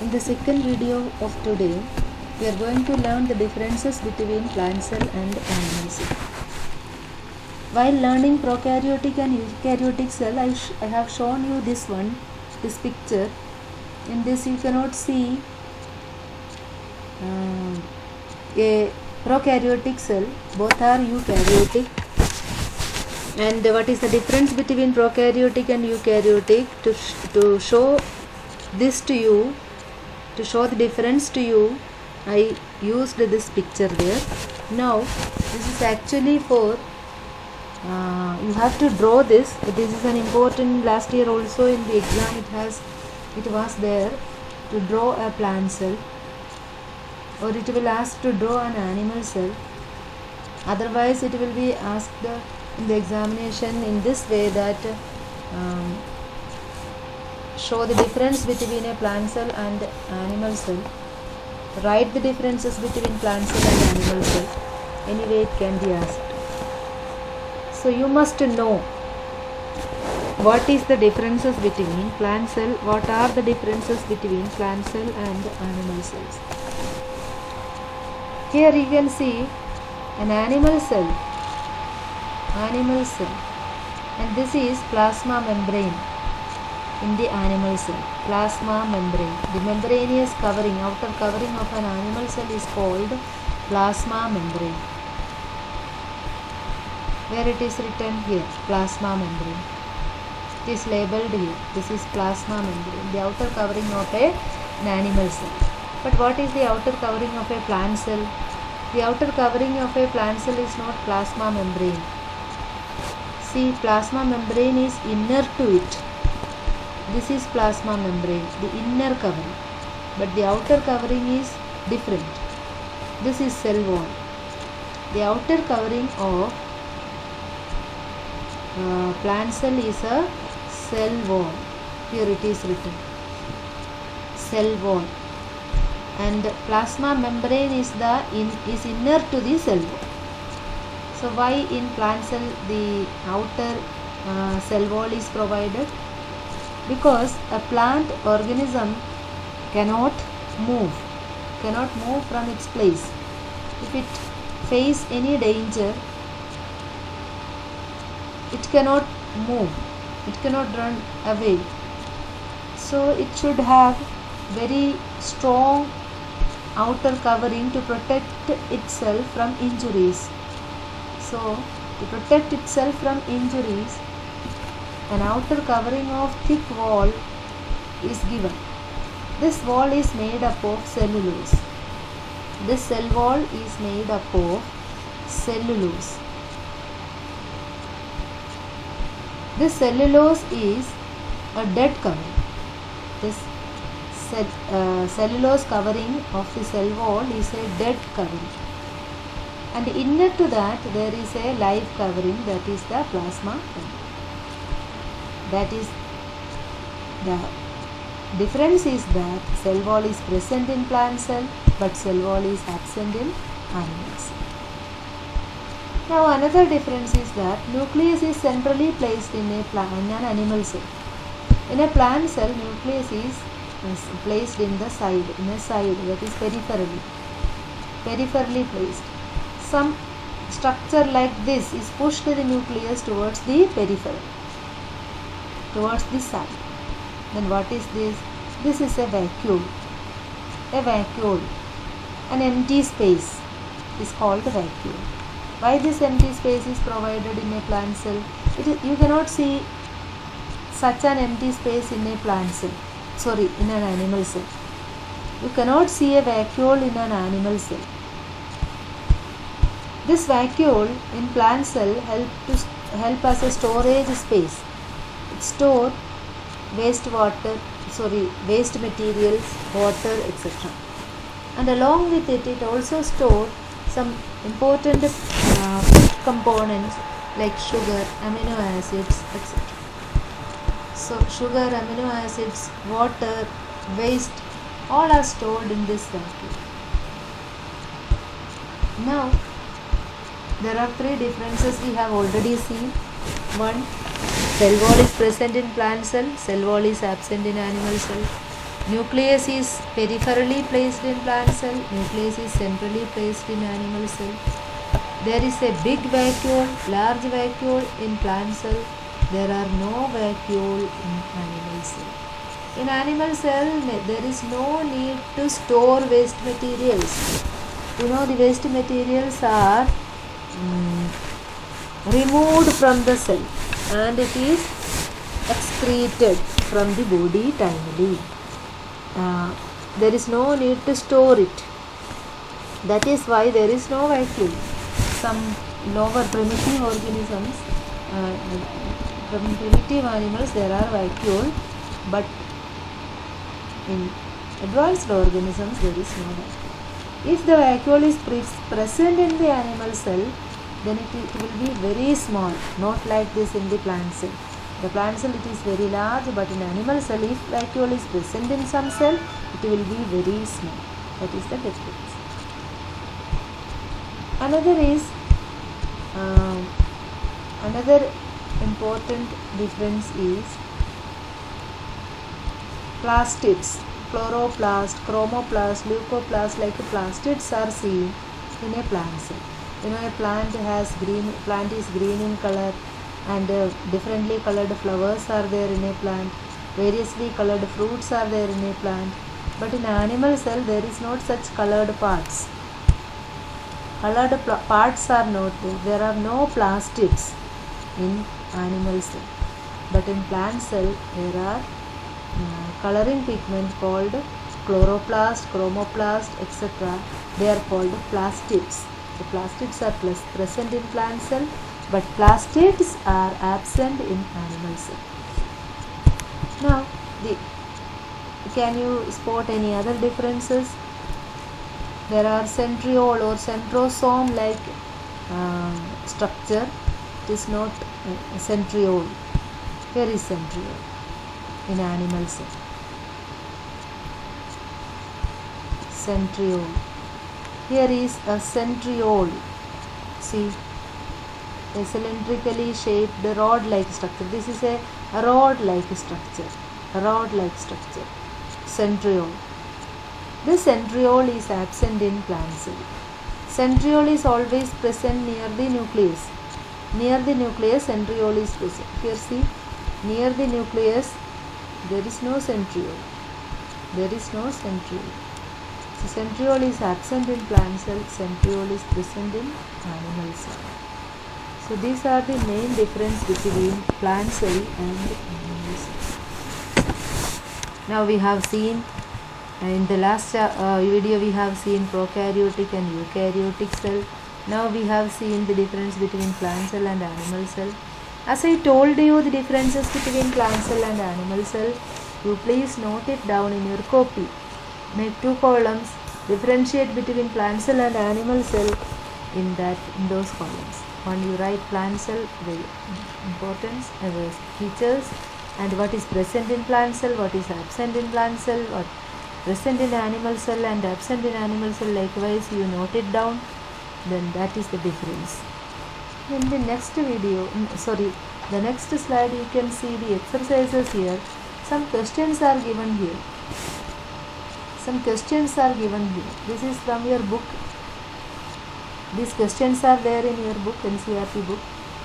In the second video of today, we are going to learn the differences between plant cell and animal cell. While learning prokaryotic and eukaryotic cell, I have shown you this picture. In this you cannot see a prokaryotic cell, both are eukaryotic. And what is the difference between prokaryotic and eukaryotic? To show this to you, to show the difference to you, I used this picture there. Now this is actually for you have to draw this. This is an important, last year also in the exam it was there, to draw a plant cell, or it will ask to draw an animal cell. Otherwise it will be asked in the examination in this way, that show the difference between a plant cell and animal cell. Write the differences between plant cell and animal cell. Anyway, it can be asked. So you must know what is the differences between plant cell, what are the differences between plant cell and animal cells. Here you can see an animal cell, and this is plasma membrane. In the animal cell, plasma membrane, the membranous covering, outer covering of an animal cell is called plasma membrane. Where it is written here, plasma membrane, it is labeled here. This is plasma membrane, the outer covering of an animal cell. But what is the outer covering of a plant cell? The outer covering of a plant cell is not plasma membrane. See, plasma membrane is inner to it. This is plasma membrane, the inner covering, but the outer covering is different. This is cell wall. The outer covering of plant cell is a cell wall. Here it is written, cell wall, and plasma membrane is inner to the cell wall. So why in plant cell the outer cell wall is provided? Because a plant organism cannot move from its place. If it faces any danger, it cannot move, it cannot run away. So it should have very strong outer covering to protect itself from injuries. So to protect itself from injuries, an outer covering of thick wall is given. This wall is made up of cellulose. This cell wall is made up of cellulose. This cellulose is a dead covering. This cellulose covering of the cell wall is a dead covering. And inner to that there is a live covering, that is the plasma membrane. That is, the difference is that cell wall is present in plant cell, but cell wall is absent in animal cell. Now another difference is that nucleus is centrally placed in an animal cell. In a plant cell, nucleus is placed in a side, that is peripherally placed. Some structure like this is pushed the nucleus towards the periphery, towards the side. Then what is this? This is a vacuole. A vacuole, an empty space, is called vacuole. Why this empty space is provided in a plant cell? You cannot see such an empty space in a plant cell, in an animal cell. You cannot see a vacuole in an animal cell. This vacuole in plant cell help as a storage space. It store waste materials, water, etc. And along with it also store some important components like sugar, amino acids, etc. So sugar, amino acids, water, waste, all are stored in this vacuole. Now there are three differences we have already seen. One, cell wall is present in plant cell, cell wall is absent in animal cell. Nucleus is peripherally placed in plant cell. Nucleus is centrally placed in animal cell. There is a big vacuole, large vacuole in plant cell. There are no vacuole in animal cell. In animal cell, there is no need to store waste materials. You know, the waste materials are removed from the cell and it is excreted from the body timely. There is no need to store it. That is why there is no vacuole. Some lower primitive organisms, from primitive animals there are vacuole, but in advanced organisms there is no vacuole. If the vacuole is present in the animal cell, then it will be very small, not like this in the plant cell. The plant cell it is very large, but in animal cell if vacuole is present in some cell, it will be very small. That is the difference. Another important difference is plastids. Chloroplast, chromoplast, leucoplast like plastids are seen in a plant cell. You know, a plant is green in color, and differently colored flowers are there in a plant. Variously colored fruits are there in a plant. But in animal cell there is not such colored parts. Colored parts are not there. There are no plastids in animal cell. But in plant cell there are coloring pigment called chloroplast, chromoplast, etc. They are called plastids. The plastids are present in plant cell, but plastids are absent in animal cell. Now, can you spot any other differences? There are centriole or centrosome like structure. It is not centriole. Here is centriole in animal cell. Centriole. Here is a centriole. See, a cylindrically shaped rod-like structure. This is a rod-like structure. Centriole. This centriole is absent in plant cell. Centriole is always present near the nucleus. Near the nucleus, centriole is present. Here see, near the nucleus, there is no centriole. So centriole is absent in plant cell, centriole is present in animal cell. So these are the main difference between plant cell and animal cell. Now we have seen, in the last video we have seen prokaryotic and eukaryotic cell. Now we have seen the difference between plant cell and animal cell. As I told you the differences between plant cell and animal cell, you please note it down in your copy. Make 2 columns, differentiate between plant cell and animal cell in those columns. One you write plant cell, the importance, the features, and what is present in plant cell, what is absent in plant cell, what present in animal cell and absent in animal cell. Likewise, you note it down. Then that is the difference. In the next video, the next slide, you can see the exercises here. Some questions are given here. This is from your book. These questions are there in your book, NCERT book.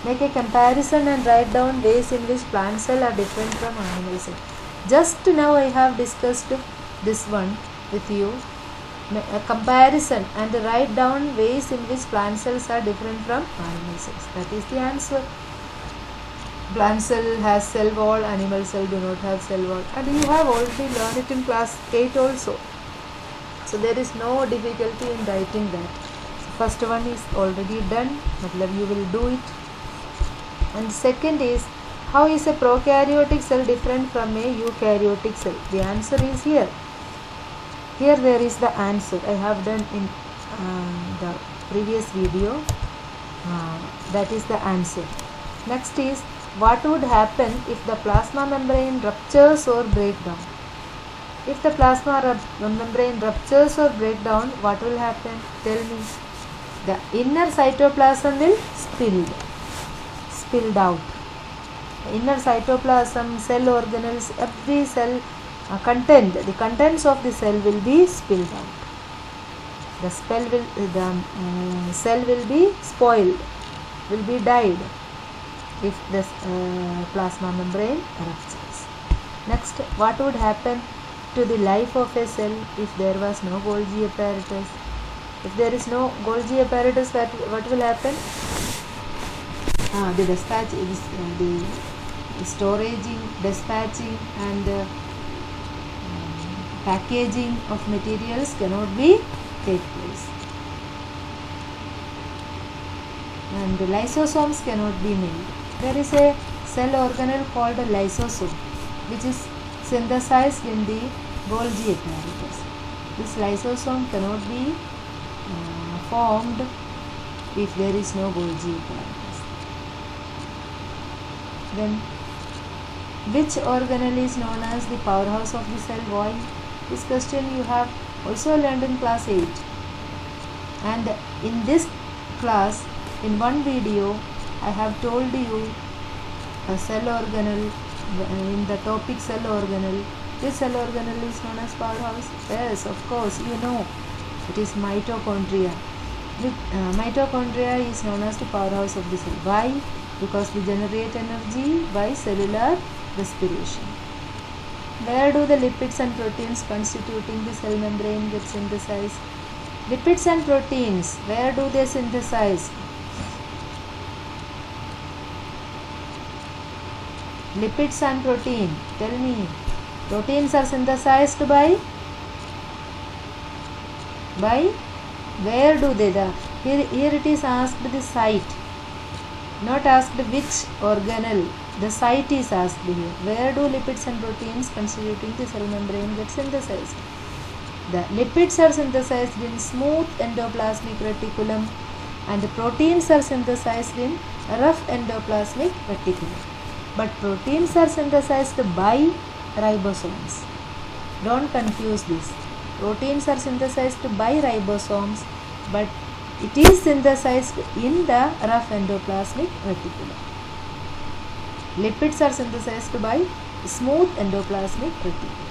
Make a comparison and write down ways in which plant cell are different from animal cell. Just now I have discussed this one with you. A comparison and write down ways in which plant cells are different from animal cells. That is the answer. Plant cell has cell wall, animal cell do not have cell wall, and you have already learned it in class 8 also. So there is no difficulty in writing that. So first one is already done, you will do it. And second is, how is a prokaryotic cell different from a eukaryotic cell? The answer is here. Here there is the answer I have done in the previous video. That is the answer. Next is, what would happen if the plasma membrane ruptures or breaks down? If the plasma membrane ruptures or breaks down, what will happen? Tell me. The inner cytoplasm will spilled out. The inner cytoplasm, cell organelles, every cell the contents of the cell will be spilled out. The cell will be spoiled, will be died if the plasma membrane ruptures. Next, what would happen to the life of a cell if there was no Golgi apparatus? If there is no Golgi apparatus, what will happen? The dispatch, the storaging, dispatching and packaging of materials cannot be take place, and the lysosomes cannot be made. There is a cell organelle called a lysosome which is synthesized in the Golgi apparatus. This lysosome cannot be formed if there is no Golgi apparatus. Then which organelle is known as the powerhouse of the cell? Why? This question you have also learned in class 8, and in this class, in one video, I have told you a cell organelle, in the topic cell organelle. This cell organelle is known as powerhouse. Yes, of course, you know, it is mitochondria. Mitochondria is known as the powerhouse of the cell. Why? Because we generate energy by cellular respiration. Where do the lipids and proteins constituting the cell membrane get synthesized? Lipids and proteins, where do they synthesize? Lipids and protein, tell me. Proteins are synthesized by where do they? Here it is asked the site, not asked which organelle. The site is asked here. Where do lipids and proteins constituting the cell membrane get synthesized? The lipids are synthesized in smooth endoplasmic reticulum, and the proteins are synthesized in rough endoplasmic reticulum. But proteins are synthesized by ribosomes. Don't confuse this. Proteins are synthesized by ribosomes, but it is synthesized in the rough endoplasmic reticulum. Lipids are synthesized by smooth endoplasmic reticulum.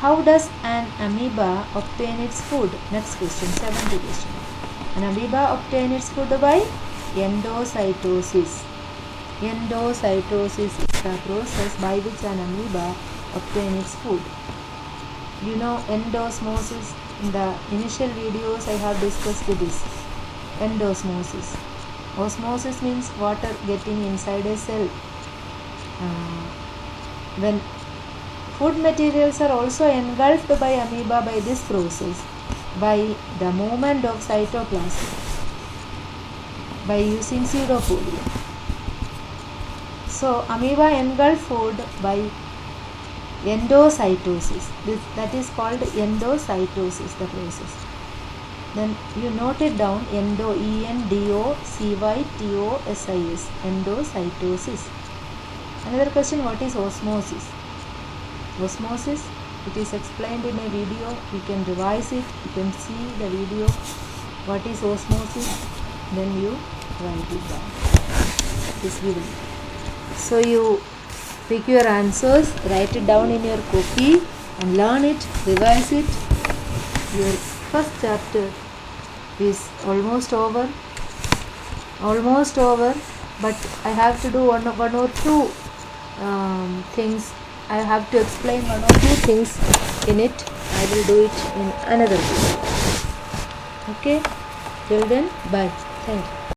How does an amoeba obtain its food? Next question, 70th question. An amoeba obtain its food by endocytosis. Endocytosis is the process by which an amoeba obtain its food. You know endosmosis. In the initial videos I have discussed this. Endosmosis. Osmosis means water getting inside a cell. When food materials are also engulfed by amoeba by this process, by the movement of cytoplasm, by using pseudopodia. So amoeba engulf food by endocytosis. That is called endocytosis, the process. Then you note it down, endocytosis, endocytosis. Another question, what is osmosis? Osmosis, it is explained in a video. You can revise it, you can see the video. What is osmosis? Then you write it down. It is given. So you pick your answers, write it down in your copy and learn it, revise it. Your first chapter is almost over, but I have to do one or two things. I have to explain one or two things in it. I will do it in another video. Okay, till then, bye. Thank you.